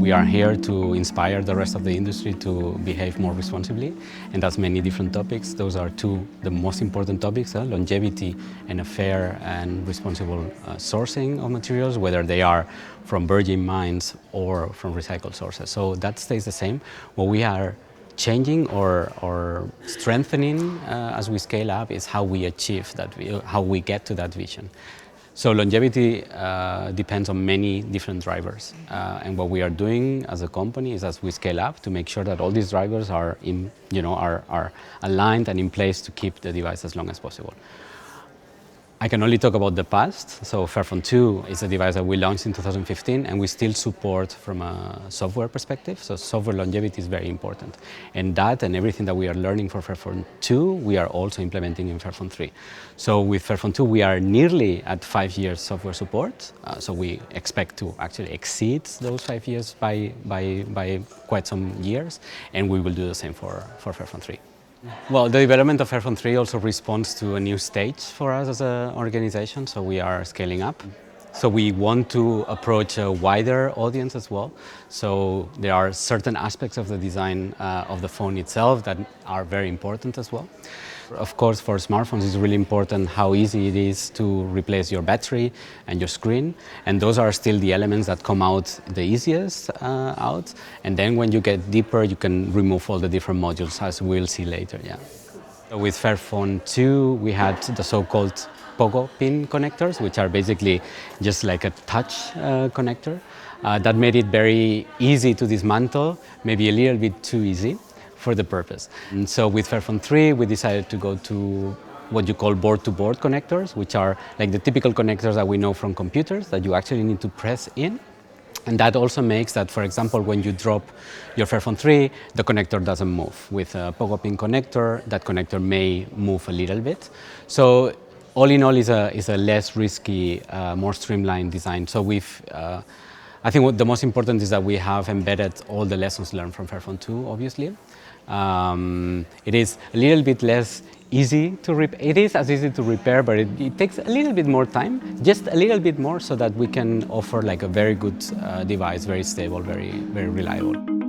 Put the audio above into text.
We are here to inspire the rest of the industry to behave more responsibly, and that's many different topics. Those are two the most important topics, longevity and a fair and responsible sourcing of materials, whether they are from virgin mines or from recycled sources. So that stays the same. What we are changing or strengthening as we scale up is how we achieve that, how we get to that vision. So longevity depends on many different drivers, and what we are doing as a company is, as we scale up, to make sure that all these drivers are are aligned and in place to keep the device as long as possible. I can only talk about the past. So Fairphone 2 is a device that we launched in 2015, and we still support from a software perspective. So software longevity is very important. And that and everything that we are learning for Fairphone 2, we are also implementing in Fairphone 3. So with Fairphone 2, we are nearly at 5 years software support. So we expect to actually exceed those 5 years by quite some years. And we will do the same for Fairphone 3. Well, the development of Fairphone 3 also responds to a new stage for us as an organization, so we are scaling up. So we want to approach a wider audience as well. So there are certain aspects of the design of the phone itself that are very important as well. Of course, for smartphones, it's really important how easy it is to replace your battery and your screen. And those are still the elements that come out the easiest out. And then when you get deeper, you can remove all the different modules, as we'll see later. Yeah. So with Fairphone 2, we had the so-called Pogo pin connectors, which are basically just like a touch connector. That made it very easy to dismantle, maybe a little bit too easy for the purpose. And so with Fairphone 3, we decided to go to what you call board-to-board connectors, which are like the typical connectors that we know from computers that you actually need to press in. And that also makes that, for example, when you drop your Fairphone 3, the connector doesn't move. With a Pogo pin connector, that connector may move a little bit. So all in all, is a less risky, more streamlined design. So I think what the most important is that we have embedded all the lessons learned from Fairphone 2, obviously. It is a little bit less easy to repair. It is as easy to repair, but it takes a little bit more time, just a little bit more, so that we can offer like a very good device, very stable, very reliable.